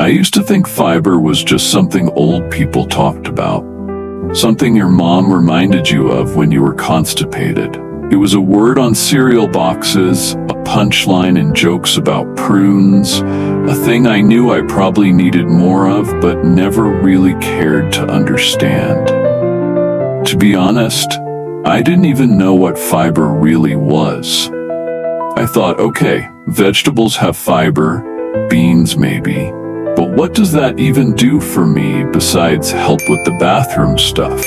I used to think fiber was just something old people talked about, something your mom reminded you of when you were constipated. It was a word on cereal boxes, a punchline in jokes about prunes, a thing I knew I probably needed more of but never really cared to understand. To be honest, I didn't even know what fiber really was. I thought, okay, vegetables have fiber, beans maybe, but what does that even do for me besides help with the bathroom stuff?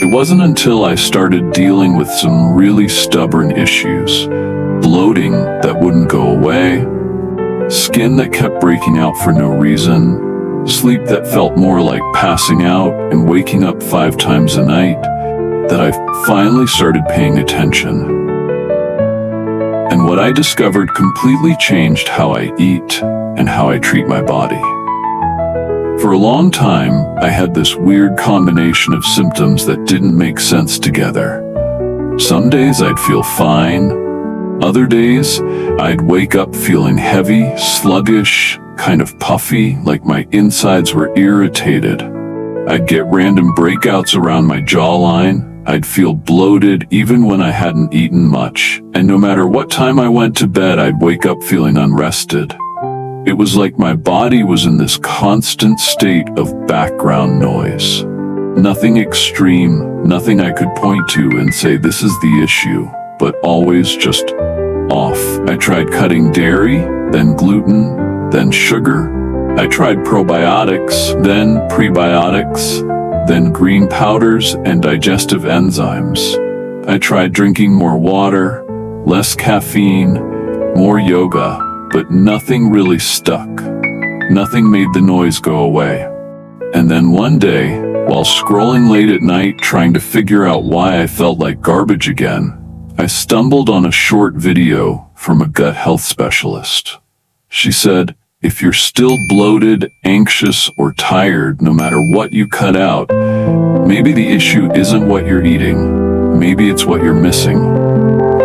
It wasn't until I started dealing with some really stubborn issues, bloating that wouldn't go away, skin that kept breaking out for no reason, sleep that felt more like passing out and waking up 5 times a night, that I finally started paying attention. And what I discovered completely changed how I eat and how I treat my body. For a long time, I had this weird combination of symptoms that didn't make sense together. Some days I'd feel fine. Other days, I'd wake up feeling heavy, sluggish, kind of puffy, like my insides were irritated. I'd get random breakouts around my jawline. I'd feel bloated even when I hadn't eaten much. And no matter what time I went to bed, I'd wake up feeling unrested. It was like my body was in this constant state of background noise. Nothing extreme, nothing I could point to and say this is the issue, but always just off. I tried cutting dairy, then gluten, then sugar. I tried probiotics, then prebiotics, then green powders and digestive enzymes. I tried drinking more water, less caffeine, more yoga, but nothing really stuck. Nothing made the noise go away. And then one day, while scrolling late at night trying to figure out why I felt like garbage again, I stumbled on a short video from a gut health specialist. She said, if you're still bloated, anxious, or tired, no matter what you cut out, maybe the issue isn't what you're eating, maybe it's what you're missing.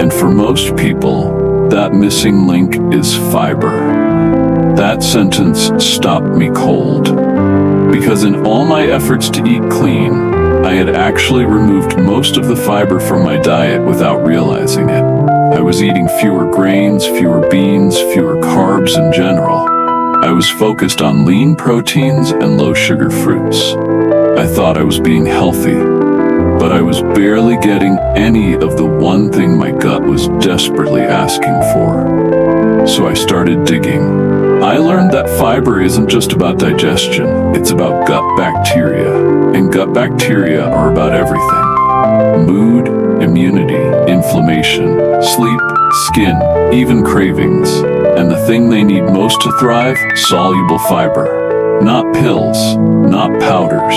And for most people, that missing link is fiber. That sentence stopped me cold. Because in all my efforts to eat clean, I had actually removed most of the fiber from my diet without realizing it. I was eating fewer grains, fewer beans, fewer carbs in general. I was focused on lean proteins and low-sugar fruits. I thought I was being healthy, but I was barely getting any of the one thing my gut was desperately asking for. So I started digging. I learned that fiber isn't just about digestion, it's about gut bacteria. And gut bacteria are about everything. Mood, immunity, inflammation, sleep, skin, even cravings. And the thing they need most to thrive, soluble fiber. Not pills, not powders.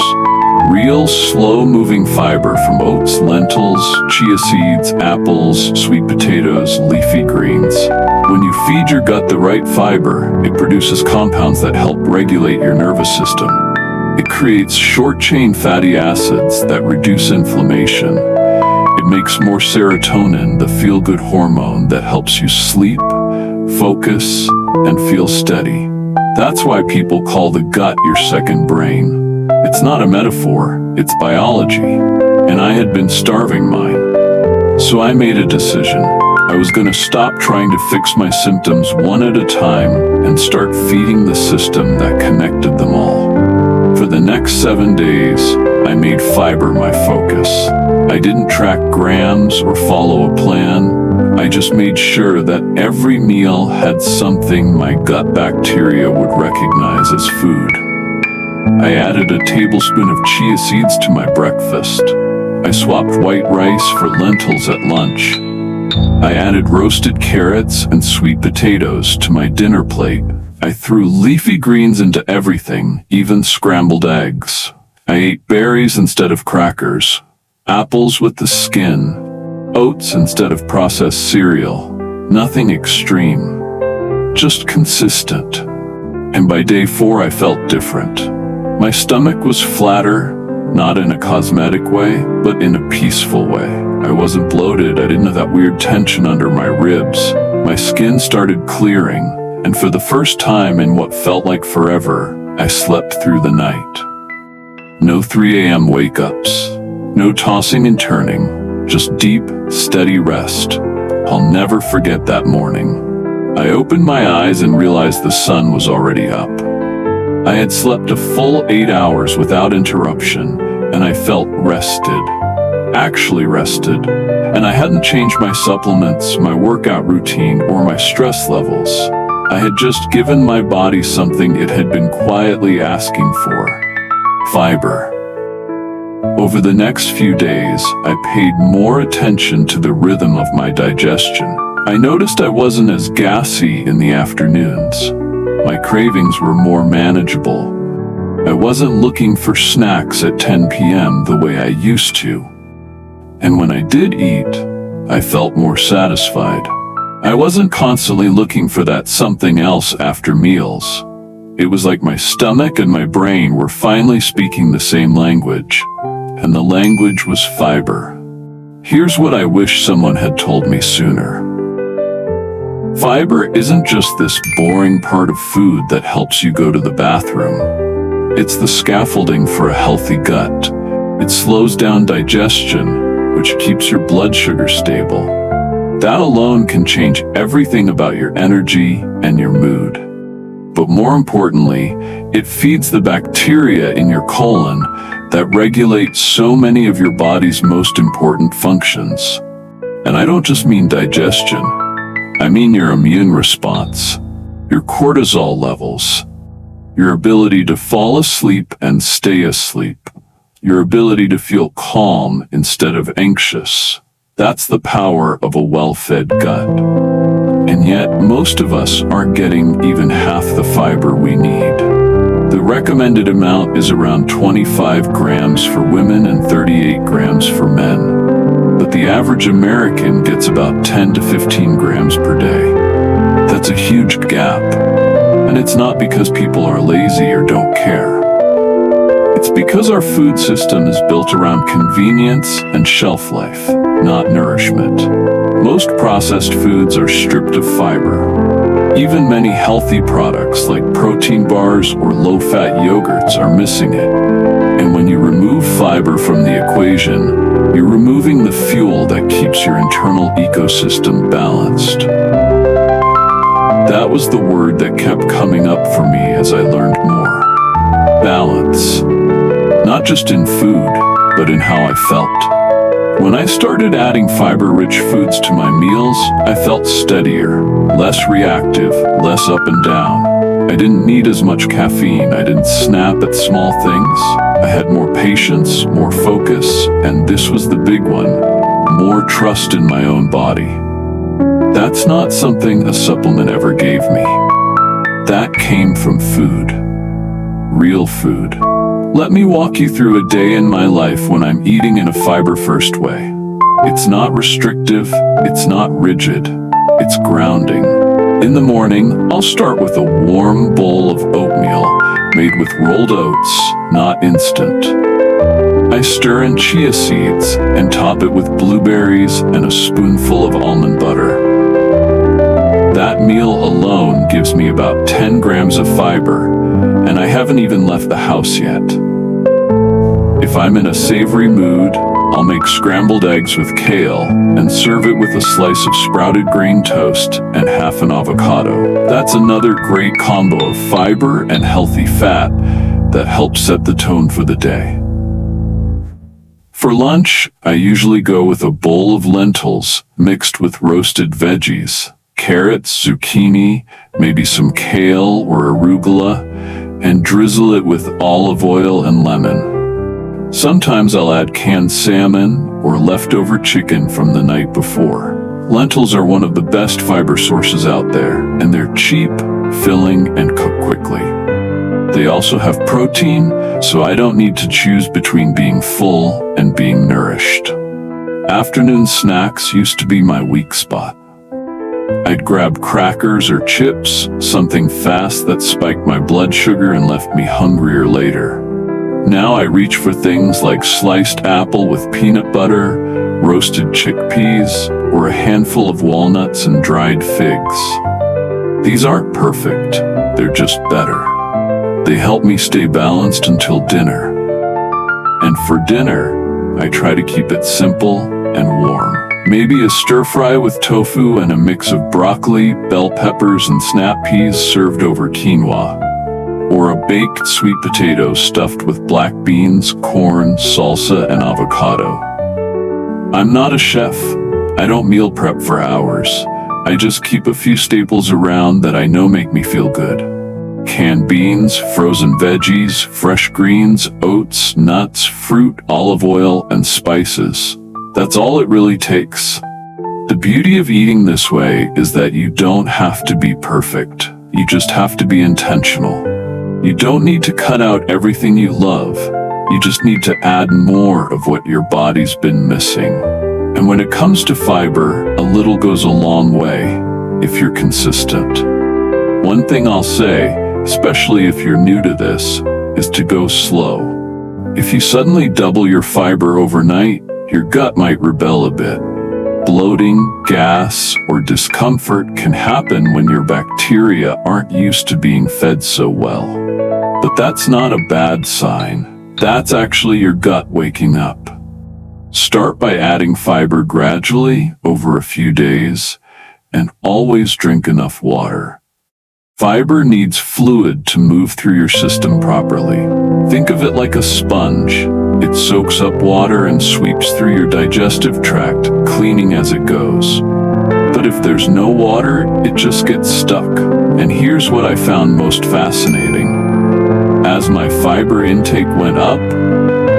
Real, slow-moving fiber from oats, lentils, chia seeds, apples, sweet potatoes, leafy greens. When you feed your gut the right fiber, it produces compounds that help regulate your nervous system. It creates short-chain fatty acids that reduce inflammation. It makes more serotonin, the feel-good hormone that helps you sleep, focus, and feel steady. That's why people call the gut your second brain. It's not a metaphor, it's biology, and I had been starving mine. So I made a decision. I was going to stop trying to fix my symptoms one at a time and start feeding the system that connected them all. For the next 7 days, I made fiber my focus. I didn't track grams or follow a plan. I just made sure that every meal had something my gut bacteria would recognize as food. I added a tablespoon of chia seeds to my breakfast. I swapped white rice for lentils at lunch. I added roasted carrots and sweet potatoes to my dinner plate. I threw leafy greens into everything, even scrambled eggs. I ate berries instead of crackers, apples with the skin, oats instead of processed cereal. Nothing extreme, just consistent. And by day 4, I felt different. My stomach was flatter, not in a cosmetic way, but in a peaceful way. I wasn't bloated, I didn't have that weird tension under my ribs. My skin started clearing, and for the first time in what felt like forever, I slept through the night. No 3 a.m. wake-ups, no tossing and turning, just deep, steady rest. I'll never forget that morning. I opened my eyes and realized the sun was already up. I had slept a full 8 hours without interruption, and I felt rested. Actually rested. And I hadn't changed my supplements, my workout routine, or my stress levels. I had just given my body something it had been quietly asking for: fiber. Over the next few days, I paid more attention to the rhythm of my digestion. I noticed I wasn't as gassy in the afternoons. My cravings were more manageable. I wasn't looking for snacks at 10 p.m. the way I used to. And when I did eat, I felt more satisfied. I wasn't constantly looking for that something else after meals. It was like my stomach and my brain were finally speaking the same language, and the language was fiber. Here's what I wish someone had told me sooner. Fiber isn't just this boring part of food that helps you go to the bathroom. It's the scaffolding for a healthy gut. It slows down digestion, which keeps your blood sugar stable. That alone can change everything about your energy and your mood. But more importantly, it feeds the bacteria in your colon that regulate so many of your body's most important functions. And I don't just mean digestion. I mean your immune response, your cortisol levels, your ability to fall asleep and stay asleep, your ability to feel calm instead of anxious. That's the power of a well-fed gut. And yet, most of us aren't getting even half the fiber we need. The recommended amount is around 25 grams for women and 38 grams for men. But the average American gets about 10 to 15 grams per day. That's a huge gap. And it's not because people are lazy or don't care. It's because our food system is built around convenience and shelf life, not nourishment. Most processed foods are stripped of fiber. Even many healthy products like protein bars or low-fat yogurts are missing it. And when you remove fiber from the equation, you're removing the fuel that keeps your internal ecosystem balanced. That was the word that kept coming up for me as I learned more. Balance. Not just in food, but in how I felt. When I started adding fiber-rich foods to my meals, I felt steadier, less reactive, less up and down. I didn't need as much caffeine. I didn't snap at small things. I had more patience, more focus, and this was the big one, more trust in my own body. That's not something a supplement ever gave me. That came from food. Real food. Let me walk you through a day in my life when I'm eating in a fiber-first way. It's not restrictive, it's not rigid, it's grounding. In the morning, I'll start with a warm bowl of oatmeal made with rolled oats, not instant. I stir in chia seeds and top it with blueberries and a spoonful of almond butter. That meal alone gives me about 10 grams of fiber, and I haven't even left the house yet. If I'm in a savory mood, I'll make scrambled eggs with kale and serve it with a slice of sprouted grain toast and half an avocado. That's another great combo of fiber and healthy fat that helps set the tone for the day. For lunch, I usually go with a bowl of lentils mixed with roasted veggies, carrots, zucchini, maybe some kale or arugula, and drizzle it with olive oil and lemon. Sometimes I'll add canned salmon or leftover chicken from the night before. Lentils are one of the best fiber sources out there, and they're cheap, filling, and cook quickly. They also have protein, so I don't need to choose between being full and being nourished. Afternoon snacks used to be my weak spot. I'd grab crackers or chips, something fast that spiked my blood sugar and left me hungrier later. Now I reach for things like sliced apple with peanut butter, roasted chickpeas, or a handful of walnuts and dried figs. These aren't perfect, they're just better. They help me stay balanced until dinner. And for dinner, I try to keep it simple and warm. Maybe a stir fry with tofu and a mix of broccoli, bell peppers, and snap peas served over quinoa. Or a baked sweet potato stuffed with black beans, corn, salsa, and avocado. I'm not a chef. I don't meal prep for hours. I just keep a few staples around that I know make me feel good. Canned beans, frozen veggies, fresh greens, oats, nuts, fruit, olive oil, and spices. That's all it really takes. The beauty of eating this way is that you don't have to be perfect. You just have to be intentional. You don't need to cut out everything you love. You just need to add more of what your body's been missing. And when it comes to fiber, a little goes a long way if you're consistent. One thing I'll say, especially if you're new to this, is to go slow. If you suddenly double your fiber overnight, your gut might rebel a bit. Bloating, gas, or discomfort can happen when your bacteria aren't used to being fed so well. But that's not a bad sign. That's actually your gut waking up. Start by adding fiber gradually over a few days, and always drink enough water. Fiber needs fluid to move through your system properly. Think of it like a sponge. It soaks up water and sweeps through your digestive tract, cleaning as it goes. But if there's no water, it just gets stuck. And here's what I found most fascinating. As my fiber intake went up,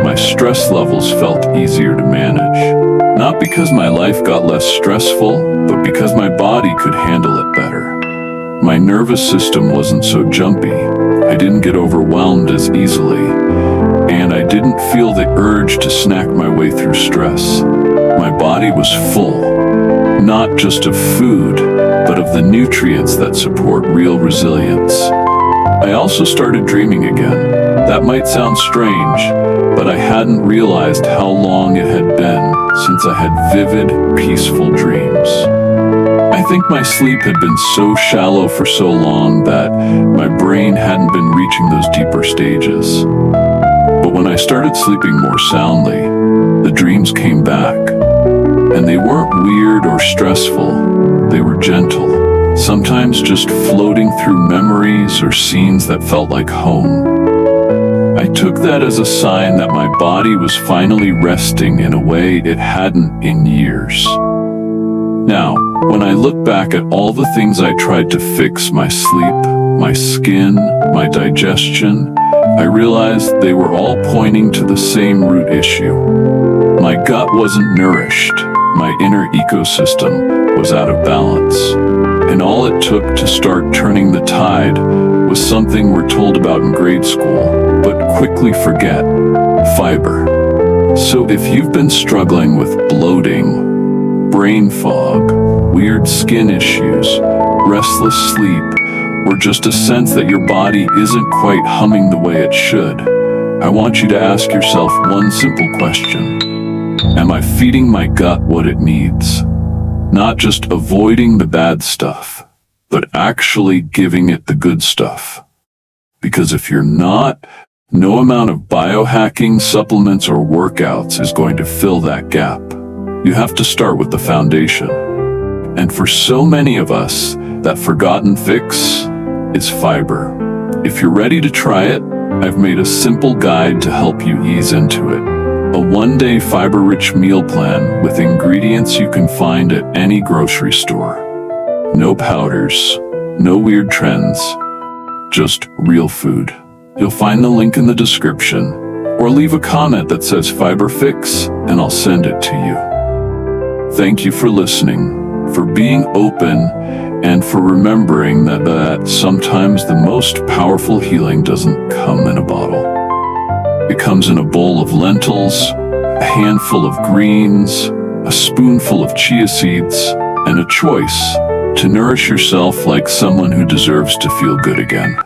my stress levels felt easier to manage. Not because my life got less stressful, but because my body could handle it better. My nervous system wasn't so jumpy. I didn't get overwhelmed as easily, and I didn't feel the urge to snack my way through stress. My body was full, not just of food, but of the nutrients that support real resilience. I also started dreaming again. That might sound strange, but I hadn't realized how long it had been since I had vivid, peaceful dreams. I think my sleep had been so shallow for so long that my brain hadn't been reaching those deeper stages. But when I started sleeping more soundly, the dreams came back. And they weren't weird or stressful. They were gentle, sometimes just floating through memories or scenes that felt like home. I took that as a sign that my body was finally resting in a way it hadn't in years. Now, when I look back at all the things I tried to fix, my sleep, my skin, my digestion, I realized they were all pointing to the same root issue. My gut wasn't nourished. My inner ecosystem was out of balance. And all it took to start turning the tide was something we're told about in grade school, but quickly forget: fiber. So if you've been struggling with bloating, brain fog, weird skin issues, restless sleep, or just a sense that your body isn't quite humming the way it should, I want you to ask yourself one simple question. Am I feeding my gut what it needs? Not just avoiding the bad stuff, but actually giving it the good stuff. Because if you're not, no amount of biohacking, supplements, or workouts is going to fill that gap. You have to start with the foundation. And for so many of us, that forgotten fix is fiber. If you're ready to try it, I've made a simple guide to help you ease into it. A one-day fiber-rich meal plan with ingredients you can find at any grocery store. No powders, no weird trends, just real food. You'll find the link in the description, or leave a comment that says Fiber Fix, and I'll send it to you. Thank you for listening, for being open, and for remembering that sometimes the most powerful healing doesn't come in a bottle. It comes in a bowl of lentils, a handful of greens, a spoonful of chia seeds, and a choice to nourish yourself like someone who deserves to feel good again.